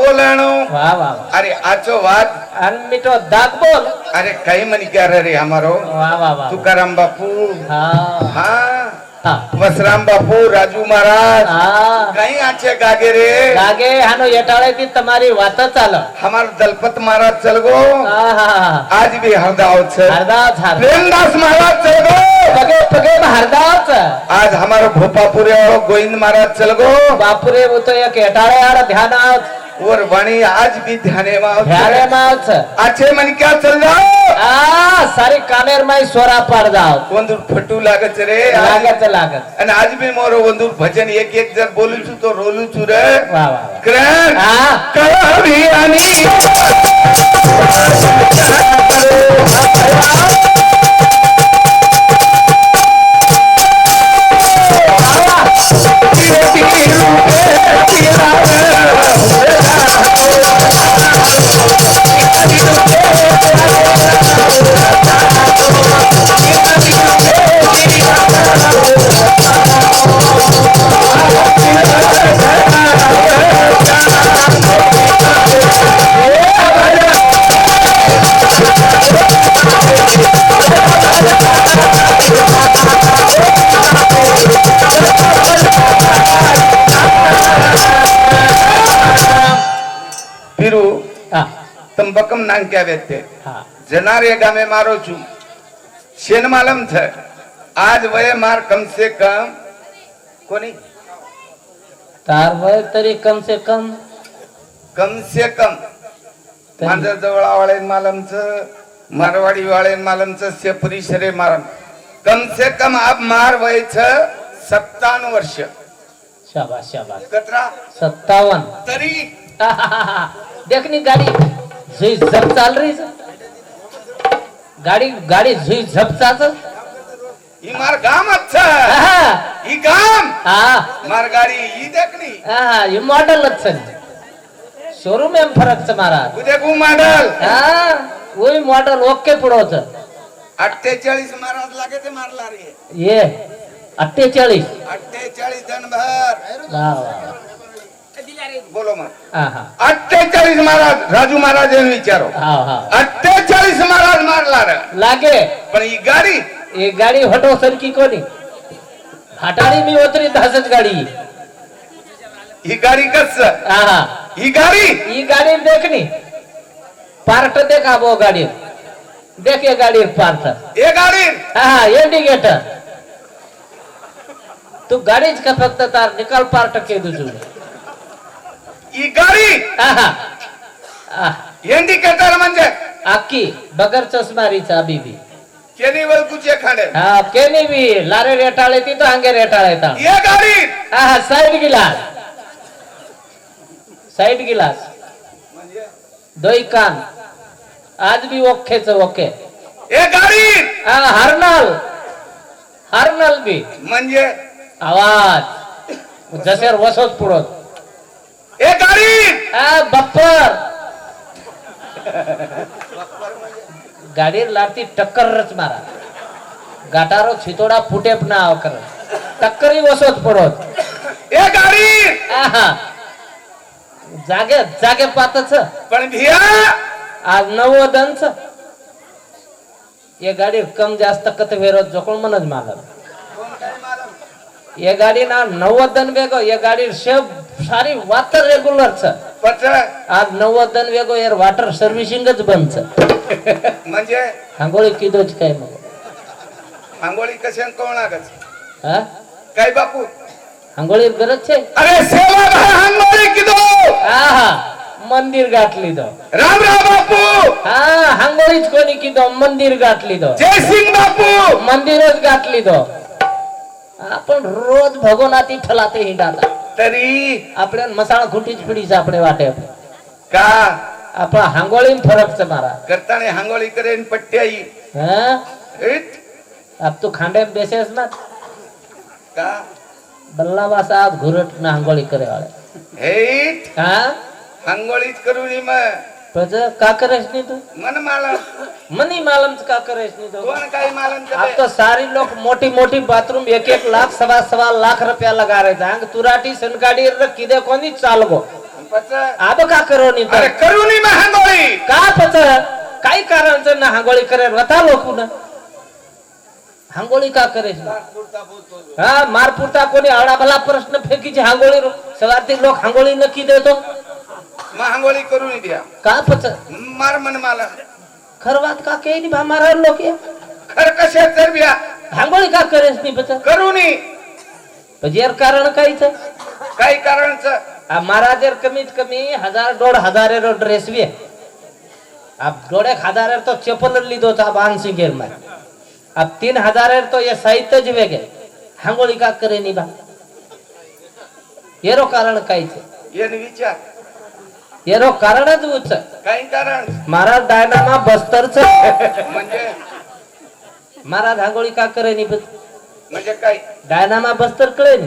बोलाणो वाह वाह अरे आचो वाद आणि मिठो दाग बोल अरे काही म्हणी क्या रे हमारो वाह वाह वाह तुकाराम बापू हा हाँ हा वसराम बापू राजू महाराज हा कहीं आचे गागे रे गागे हानो येटाळे ती तुम्हारी वात चाल हमार दलपत महाराज चल गो आज भी हरदाव छ हरदाच हर प्रेमदास महाराज चल गो पगे पगे हरदाच आज हमारो भोपापुरे गोविंद महाराज चल गो बापुरे वो तो एक येटाळे आड ध्यान आवत और वाणी आज भी ध्याने माव ध्याने मावच आचे मन क्या चल जाओ आ सारी कानेर माई सोरा पाड जाव वंदूर फटू लागत रे लागत लागत आणि आज भी मोरो वंदूर भजन एक एक जर बोलू छु तो रोलू छु रे वाह वाह करण हा कभी आणि फिरू हा तंबकम नांग क्या वेते हा जनारे गामे मारो छु शेन मालम थ आज वय मार कम से कम कोणी तार वय तरी कम से कम माझं जवळ वाळे मालमच मारवाडी वाळे मालमच सेपरी शरे मारम कम से कम आप मार वय छ 57 वर्ष शाबाश शाबाश कतरा 57 तरी देखनी गाड़ी झुई झप चाल रही है गाड़ी गाड़ी झुई झप चाल ही मार गाम अच्छा ही गाम मार गाड़ी ही देखनी ये मॉडल अच्छा शोरूम में फरक छ मारा देखू मॉडल वही मॉडल ओके पुढो छ 48 महाराज लागे ते मारला रे ये 48 जन भर वाह वाह बोलो मग 48 महाराज राजू महाराज विचारो हा हा 48 महाराज मारला रे लागे पण ही गाडी हटो सरकी कोणी हटाडी मी उतरी धासच गाडी ही गाडी कस हा ही गाडी देखनी पार्ट देखा वो गाडी देख ये गाडी पार्ट ये गाडी हा इंडिकेटर तू गाडीच का फक्त तार निकाल पार्ट के दुसू ही गाडी इंडिकेटर म्हणजे आखी बगर चष्मारीचा बीबी केनी वलकुचे खाडे हा केनी बी लारे रेटाळे ती तो अंगे रेटाळे ता ये गाडी हा साइड गिलास म्हणजे दोई कान आज भी ओखेच ओके ये गाडी हरनल बी म्हणजे आवाज जसेर वसोत पुढत ये गाडी बप्पर गाडी लारती टक्करच मारा गाटारो छितोडा फुटे ना कर टक्करी वसोत पडत ये गाडी जागे पातच पण भिया आज 90 ये गाडी कम जास्त कत वेरोत जोकोळ मनज मालम ये गाडी ना 90 वेगो ये गाडी शेब सारी वाटर रेग्युलर छ पच आज 90 वेगो यार वाटर सर्व्हिसिंगच बंद छ म्हणजे हांगोळी किदोच काय मग हांगोळी कशान कोण लागत हा काय बापू हांगोळी गरज छे अरे सेवा भाई हांगोळी किदो आहा मंदिर गाठली दो राम राम बापू हा हांगोळीच कोणी किदो मंदिर गाठली दो जय सिंग बापू मंदिरच गाठली दो आपण रोज भगवनाती ठलाते हिंडाता तरी आपल्या मसाळा खुटीच पिढीच आपले वाटे का आपण हांगोळीन फरकच मारा करताने हांगोळी करेन पट्ट्याई अब तू खांडे बेसेस ना का बल्लाबा साहब घुरट ना हांगोळी करे वाले हेट हा हांगोळीच करूनी मग प्रज का करेस नहीं तू मन मालम मनी मालम का करेस नहीं तू कोण काही मालम अब तो सारी लोग मोटी मोटी बाथरूम 1-1 लाख 1.25 लाख रुपया लगा रहे थे तुराटी सनकाडी किदे कोनी चाल गो पच आब का करो नी अरे करू नी मग हांगोळी का पच काही कारण ना हांगोळी करे वता लोक ना हांगोळी का करे हा मार पुरता कोणी आवडा भला प्रश्न फेकीची हांगोळी सवारती लोक हांगोळी नक्की देतो मग हांगोळी करू नी द्या का पच मार मन मला खरवात का के नी भा मारा लोक ये खर कशा तर बिया हांगोळी का करेस नी पच करू नी पजेर कारण काहीच काही कारणच महाराजेर कमीत कमी 1000-1500 रो ड्रेस वे अब 1500 तो चप्पल लीधो था बान सिंगेर में अब 3000 तो ये साहित्य ज वेगे हांगोळी का करे नी बा येरो कारण काहीच ये विचार येरो कारणच उच काही कारण महाराज डायनामा बस्तरच म्हणजे महाराज हांगोळी का करे नी म्हणजे काय डायनामा बस्तर कळे नी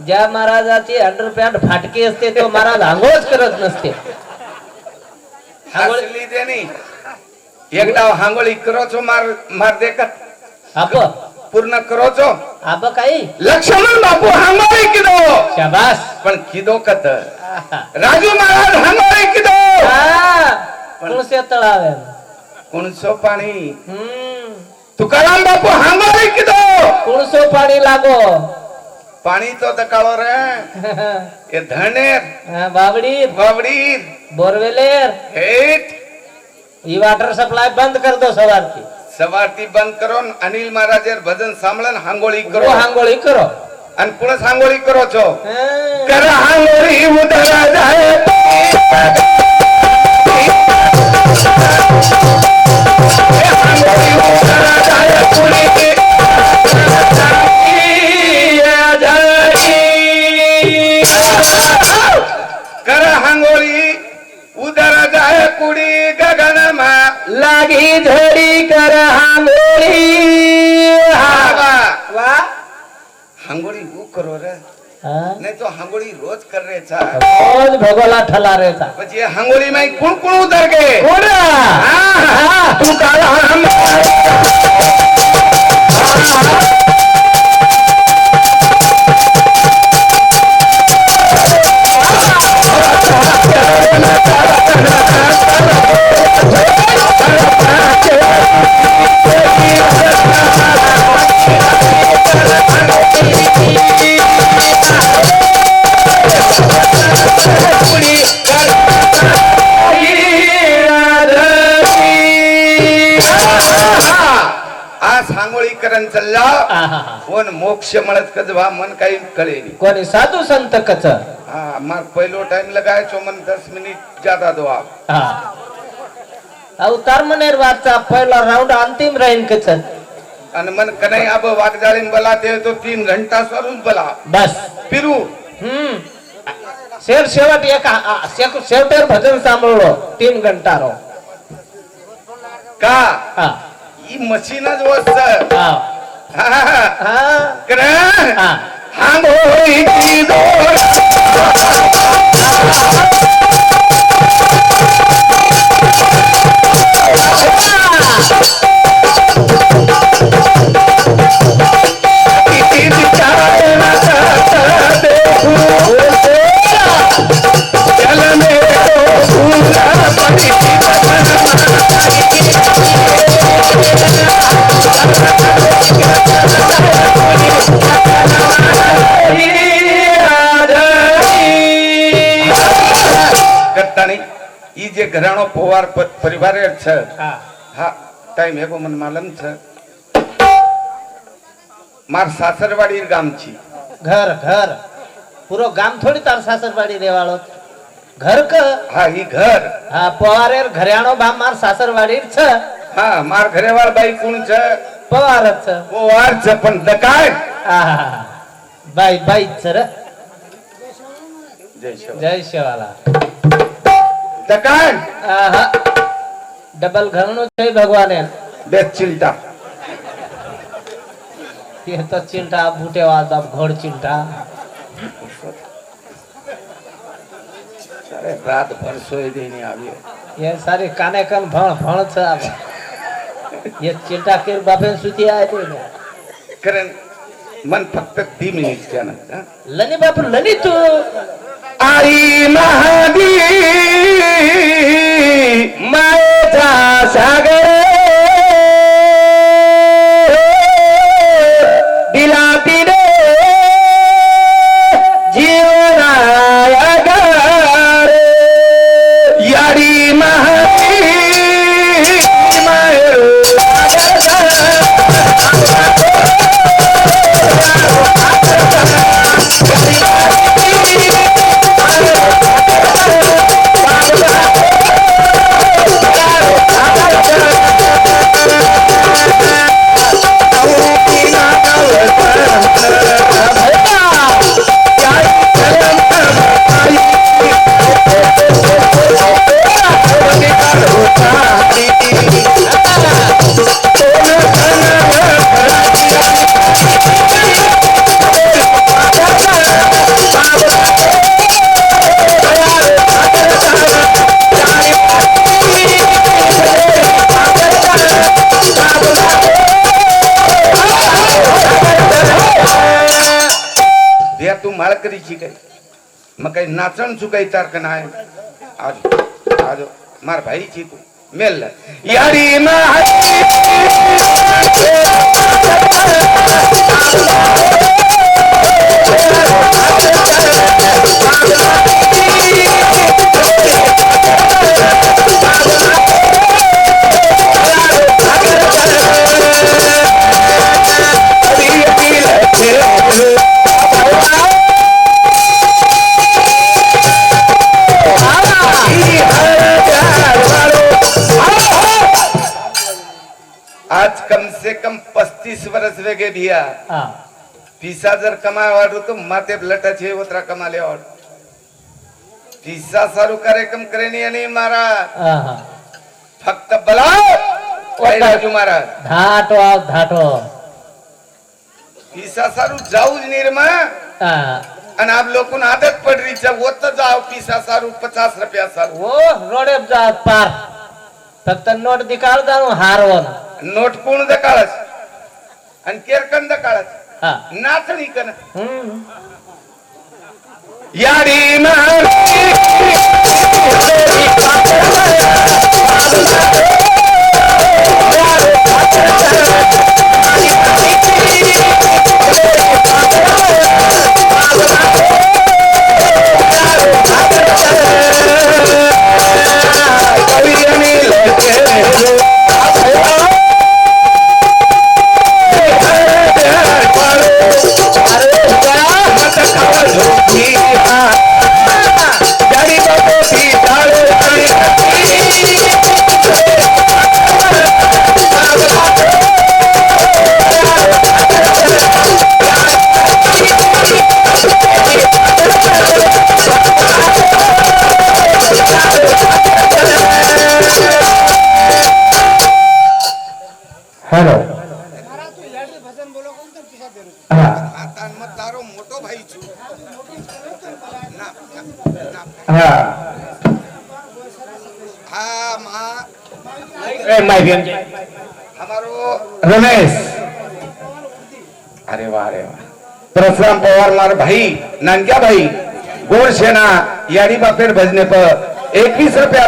ज्या महाराजाची अंडरपॅन्ट फाटकी असते तो महाराज आंघोळच करत नसते हांगोळी देनी एकदा हांगोळी करोचो मार देखत आप पूर्ण करोचो आप काही लक्ष्मण बापू हांगोळी किदो शाबास पण किदो कत राजू महाराज हांगोळी किदो कुणसे तळावे कुणसो पाणी तुकाराम बापू हांगोळी किदो कुणसो पाणी लागो पाणी तो दकाळो रे ये धनेर बावडीर बावडीर बोरवेलेर हेट ही वाटर सप्लाय बंद कर दो सवारती सवारती बंद करून अनिल महाराजेर भजन सांभळन हांगोळी करो हांगोळी करो आणि पुन्हा हांगोळी करो छो हं. कर हांगोळी उदरा जाए हांगोळी उदरा जाए पुरी के कर हांगोळी उदरा जाए कुडी गगनमा लागी झोडी कर हांगोळी वा हांगोळी वो करो रे हं? नहीं तो हांगोळी रोज कर रे छा रोज भगोला ठला रेचा પછી ये हांगोळी में कौन कौन उतर गए कोण तू काला आज हांगोळी करन चल्ला कोण मोक्ष मळत कजवा मन काही कळेली कोणी साधू संत कच हाँ मार पहलो टाइम लगाए चो मन 10 मिनिट ज्यादा दो आप अवतार मनेर वाचा पहिला राउंड अंतिम राहीन कच आणि मन कन्हई अब वागजाळीन बलाते हैं तो 3 घंटा स्वरूप बला बस फिरू शेर शेवट एक शेवटेर भजन सांभळलो 3 घंटा रो का हा ई मशीनच वस्त हा हा कर हा हांगोळी की दोर ई जे घराणो पोवार परिवार छ हा टाइम हेगो मन मालूम छ मार सासरवाडी गामची घर घर पूरो गाम थोडी तार सासरवाडी रेवाळो घर क हा ही घर हा पवारेर घराणो बा मार सासरवाडीर छ हा मार घरेवाळ बाई कोण छ पवारच छ पोवार छ पण दकाय बाई बाई छ रे जय शिव जय शिवाला दकाय डबल घरनो छै भगवाने बेच चिलटा ये तो चिंटा बूटे वाला घोड़ चिंटा सारे रात भर सोए देने आवे ये सारे काने कन भण भण छ अब ये चिंटा के बापे सुती आए थे करण मन फक्त 3 मिनिट त्यानं लनी बाप लनी तू आई महादी करीची काही मग काही नाचण चुकाई तारख नाही आज आज मार भाई ची तू मेल यारी ना आज कम से कम 35 वर्ष वेगे भिया हा पिसा जर कमाय वाटो तो माते लटाचे उतरा कमाले वाट पिसा सारू कार्यक्रम करेनी आणि महाराज हा हा फक्त बलाव काय राजू महाराज धाटो पिसा सारू जाऊ निर्मा हा आणि आप लोगों आदत पड़ रही है वो तो जाओ पिसा सारू 50 रुपया सारू वो रोडे जात पार फक्त नोट दिकाळ जाणू हारवण नोट कोण दकाळच आणि केरकंद दकाळच हा नाचणी कन हम्म यारी ना हेलो हाँ आता मत तारो मोटो भाई छु हाँ हा मा ए माय हमारो रमेश अरे वाह परशुराम पवार मार भाई नानक्या भाई गोड़ सेना यारी बापेर भजने पर 21 रुपया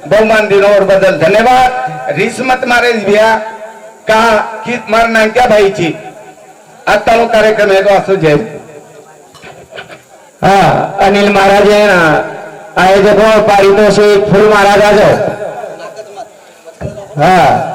बहुमान दिनों और बदल धन्यवाद रिश्मत मारे भैया का की मार नानक्या भाई ची आता वो कार्यक्रम है तो असो जय हाँ अनिल महाराज है ना आयोजकों पारितोषिक फूल महाराज आ जाओ हाँ